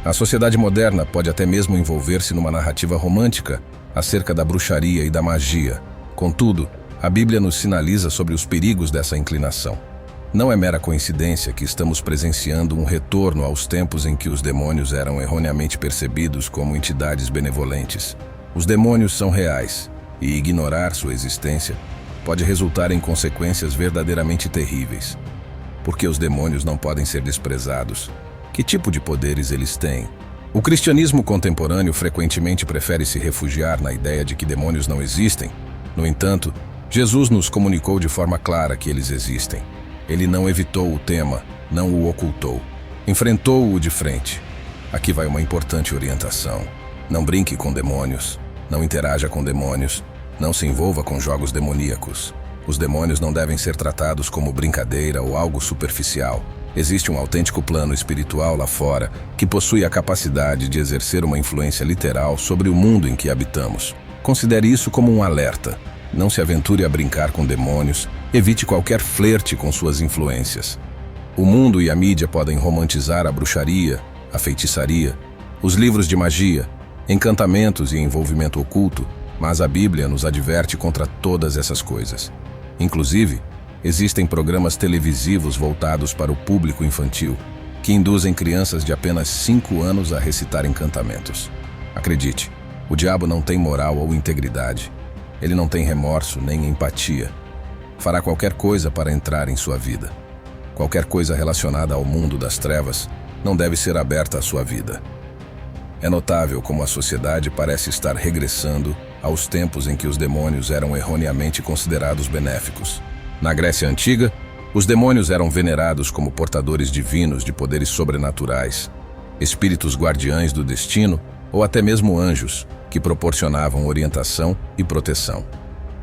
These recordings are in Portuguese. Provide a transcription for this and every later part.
A sociedade moderna pode até mesmo envolver-se numa narrativa romântica acerca da bruxaria e da magia. Contudo, a Bíblia nos sinaliza sobre os perigos dessa inclinação. Não é mera coincidência que estamos presenciando um retorno aos tempos em que os demônios eram erroneamente percebidos como entidades benevolentes. Os demônios são reais, e ignorar sua existência pode resultar em consequências verdadeiramente terríveis. Porque os demônios não podem ser desprezados. Que tipo de poderes eles têm? O cristianismo contemporâneo frequentemente prefere se refugiar na ideia de que demônios não existem. No entanto, Jesus nos comunicou de forma clara que eles existem. Ele não evitou o tema, não o ocultou. Enfrentou-o de frente. Aqui vai uma importante orientação. Não brinque com demônios. Não interaja com demônios. Não se envolva com jogos demoníacos. Os demônios não devem ser tratados como brincadeira ou algo superficial. Existe um autêntico plano espiritual lá fora que possui a capacidade de exercer uma influência literal sobre o mundo em que habitamos. Considere isso como um alerta. Não se aventure a brincar com demônios. Evite qualquer flerte com suas influências. O mundo e a mídia podem romantizar a bruxaria, a feitiçaria, os livros de magia, encantamentos e envolvimento oculto, mas a Bíblia nos adverte contra todas essas coisas. Inclusive, existem programas televisivos voltados para o público infantil, que induzem crianças de apenas 5 anos a recitar encantamentos. Acredite, o diabo não tem moral ou integridade. Ele não tem remorso nem empatia. Fará qualquer coisa para entrar em sua vida. Qualquer coisa relacionada ao mundo das trevas não deve ser aberta à sua vida. É notável como a sociedade parece estar regressando aos tempos em que os demônios eram erroneamente considerados benéficos. Na Grécia Antiga, os demônios eram venerados como portadores divinos de poderes sobrenaturais, espíritos guardiães do destino ou até mesmo anjos que proporcionavam orientação e proteção.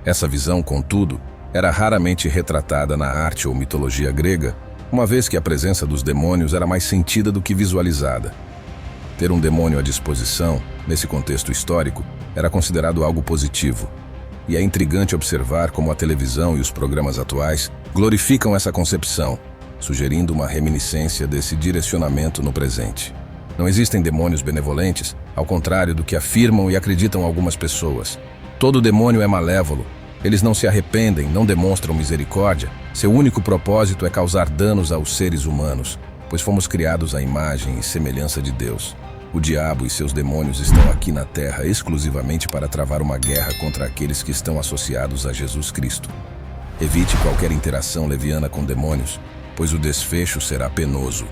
Essa visão, contudo, era raramente retratada na arte ou mitologia grega, uma vez que a presença dos demônios era mais sentida do que visualizada. Ter um demônio à disposição, nesse contexto histórico, era considerado algo positivo. E é intrigante observar como a televisão e os programas atuais glorificam essa concepção, sugerindo uma reminiscência desse direcionamento no presente. Não existem demônios benevolentes, ao contrário do que afirmam e acreditam algumas pessoas. Todo demônio é malévolo. Eles não se arrependem, não demonstram misericórdia. Seu único propósito é causar danos aos seres humanos, pois fomos criados à imagem e semelhança de Deus. O diabo e seus demônios estão aqui na Terra exclusivamente para travar uma guerra contra aqueles que estão associados a Jesus Cristo. Evite qualquer interação leviana com demônios, pois o desfecho será penoso.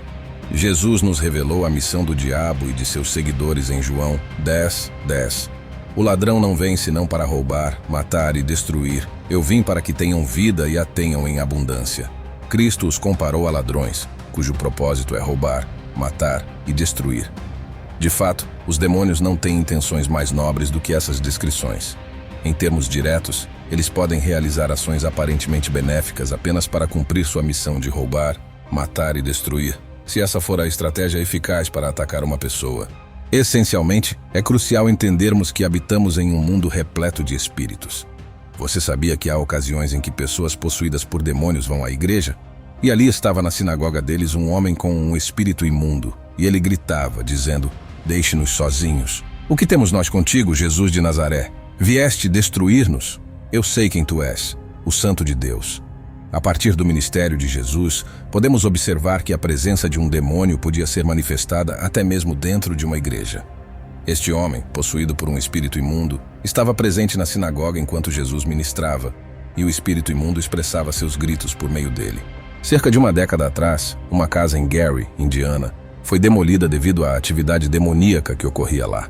Jesus nos revelou a missão do diabo e de seus seguidores em João 10:10. O ladrão não vem senão para roubar, matar e destruir. Eu vim para que tenham vida e a tenham em abundância. Cristo os comparou a ladrões, cujo propósito é roubar, matar e destruir. De fato, os demônios não têm intenções mais nobres do que essas descrições. Em termos diretos, eles podem realizar ações aparentemente benéficas apenas para cumprir sua missão de roubar, matar e destruir, se essa for a estratégia eficaz para atacar uma pessoa. Essencialmente, é crucial entendermos que habitamos em um mundo repleto de espíritos. Você sabia que há ocasiões em que pessoas possuídas por demônios vão à igreja? E ali estava na sinagoga deles um homem com um espírito imundo, e ele gritava, dizendo: "Deixe-nos sozinhos. O que temos nós contigo, Jesus de Nazaré? Vieste destruir-nos? Eu sei quem tu és, o Santo de Deus." A partir do ministério de Jesus, podemos observar que a presença de um demônio podia ser manifestada até mesmo dentro de uma igreja. Este homem, possuído por um espírito imundo, estava presente na sinagoga enquanto Jesus ministrava, e o espírito imundo expressava seus gritos por meio dele. Cerca de uma década atrás, uma casa em Gary, Indiana, foi demolida devido à atividade demoníaca que ocorria lá.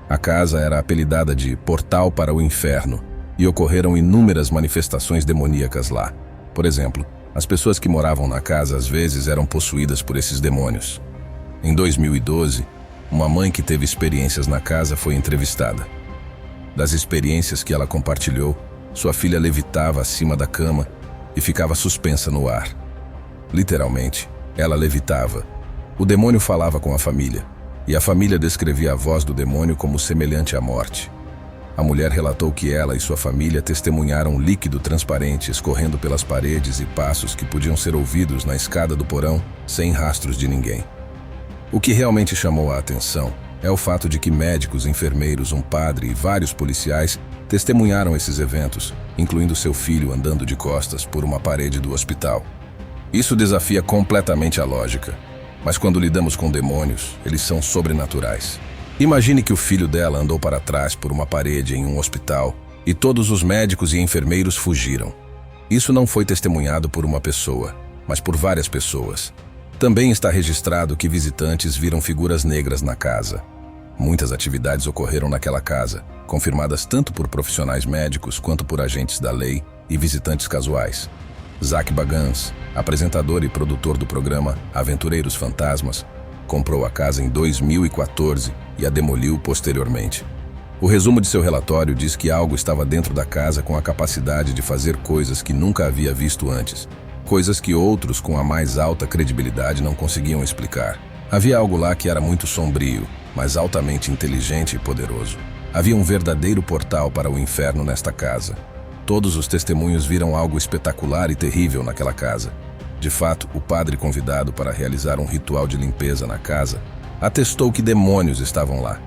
A casa era apelidada de Portal para o Inferno, e ocorreram inúmeras manifestações demoníacas lá. Por exemplo, as pessoas que moravam na casa às vezes eram possuídas por esses demônios. Em 2012, uma mãe que teve experiências na casa foi entrevistada. Das experiências que ela compartilhou, sua filha levitava acima da cama e ficava suspensa no ar. Literalmente, ela levitava. O demônio falava com a família, e a família descrevia a voz do demônio como semelhante à morte. A mulher relatou que ela e sua família testemunharam líquido transparente escorrendo pelas paredes e passos que podiam ser ouvidos na escada do porão sem rastros de ninguém. O que realmente chamou a atenção é o fato de que médicos, enfermeiros, um padre e vários policiais testemunharam esses eventos, incluindo seu filho andando de costas por uma parede do hospital. Isso desafia completamente a lógica, mas quando lidamos com demônios, eles são sobrenaturais. Imagine que o filho dela andou para trás por uma parede em um hospital e todos os médicos e enfermeiros fugiram. Isso não foi testemunhado por uma pessoa, mas por várias pessoas. Também está registrado que visitantes viram figuras negras na casa. Muitas atividades ocorreram naquela casa, confirmadas tanto por profissionais médicos quanto por agentes da lei e visitantes casuais. Zak Bagans, apresentador e produtor do programa Aventureiros Fantasmas, comprou a casa em 2014 e a demoliu posteriormente. O resumo de seu relatório diz que algo estava dentro da casa com a capacidade de fazer coisas que nunca havia visto antes, coisas que outros com a mais alta credibilidade não conseguiam explicar. Havia algo lá que era muito sombrio, mas altamente inteligente e poderoso. Havia um verdadeiro portal para o inferno nesta casa. Todos os testemunhos viram algo espetacular e terrível naquela casa. De fato, o padre convidado para realizar um ritual de limpeza na casa atestou que demônios estavam lá.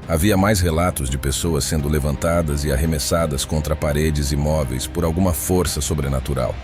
Havia mais relatos de pessoas sendo levantadas e arremessadas contra paredes e móveis por alguma força sobrenatural.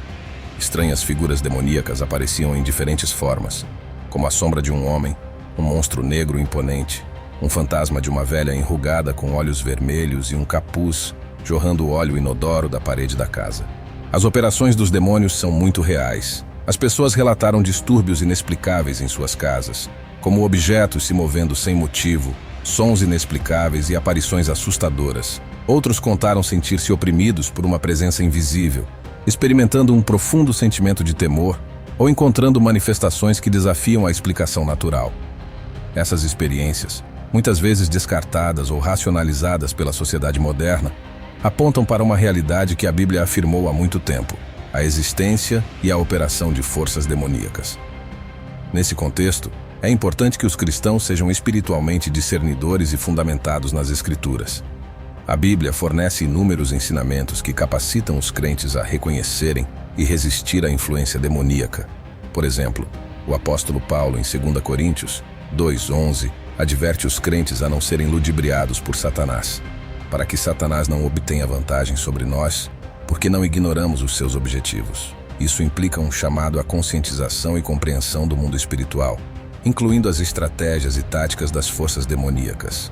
Estranhas figuras demoníacas apareciam em diferentes formas, como a sombra de um homem, um monstro negro imponente, um fantasma de uma velha enrugada com olhos vermelhos e um capuz jorrando óleo inodoro da parede da casa. As operações dos demônios são muito reais. As pessoas relataram distúrbios inexplicáveis em suas casas, como objetos se movendo sem motivo, sons inexplicáveis e aparições assustadoras. Outros contaram sentir-se oprimidos por uma presença invisível, experimentando um profundo sentimento de temor ou encontrando manifestações que desafiam a explicação natural. Essas experiências, muitas vezes descartadas ou racionalizadas pela sociedade moderna, apontam para uma realidade que a Bíblia afirmou há muito tempo: a existência e a operação de forças demoníacas. Nesse contexto, é importante que os cristãos sejam espiritualmente discernidores e fundamentados nas Escrituras. A Bíblia fornece inúmeros ensinamentos que capacitam os crentes a reconhecerem e resistir à influência demoníaca. Por exemplo, o apóstolo Paulo, em 2 Coríntios 2:11, adverte os crentes a não serem ludibriados por Satanás, para que Satanás não obtenha vantagem sobre nós, porque não ignoramos os seus objetivos. Isso implica um chamado à conscientização e compreensão do mundo espiritual, incluindo as estratégias e táticas das forças demoníacas.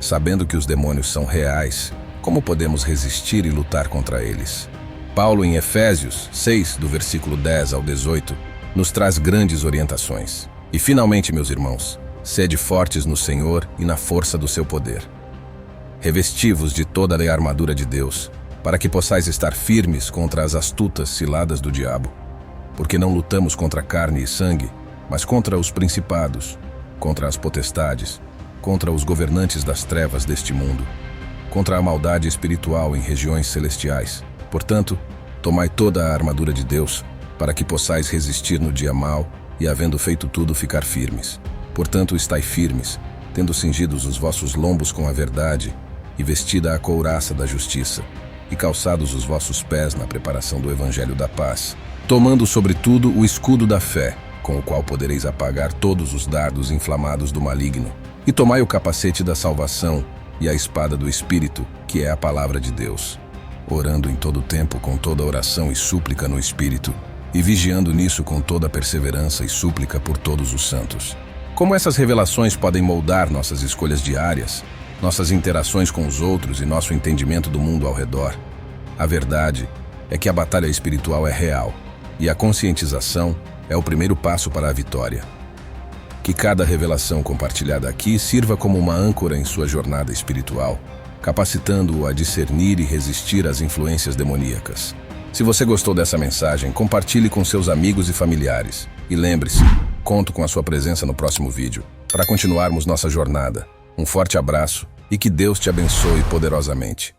Sabendo que os demônios são reais, como podemos resistir e lutar contra eles? Paulo, em Efésios 6, do versículo 10 ao 18, nos traz grandes orientações. E finalmente, meus irmãos, sede fortes no Senhor e na força do seu poder. Revesti-vos de toda a armadura de Deus, para que possais estar firmes contra as astutas ciladas do diabo. Porque não lutamos contra carne e sangue, mas contra os principados, contra as potestades, contra os governantes das trevas deste mundo, contra a maldade espiritual em regiões celestiais. Portanto, tomai toda a armadura de Deus, para que possais resistir no dia mau e, havendo feito tudo, ficar firmes. Portanto, estai firmes, tendo cingidos os vossos lombos com a verdade, e vestida a couraça da justiça, e calçados os vossos pés na preparação do evangelho da paz, tomando sobretudo o escudo da fé, com o qual podereis apagar todos os dardos inflamados do maligno, e tomai o capacete da salvação e a espada do Espírito, que é a palavra de Deus, orando em todo tempo com toda oração e súplica no Espírito, e vigiando nisso com toda perseverança e súplica por todos os santos. Como essas revelações podem moldar nossas escolhas diárias, nossas interações com os outros e nosso entendimento do mundo ao redor? A verdade é que a batalha espiritual é real, e a conscientização é o primeiro passo para a vitória. Que cada revelação compartilhada aqui sirva como uma âncora em sua jornada espiritual, capacitando-o a discernir e resistir às influências demoníacas. Se você gostou dessa mensagem, compartilhe com seus amigos e familiares. E lembre-se, conto com a sua presença no próximo vídeo, para continuarmos nossa jornada. Um forte abraço e que Deus te abençoe poderosamente.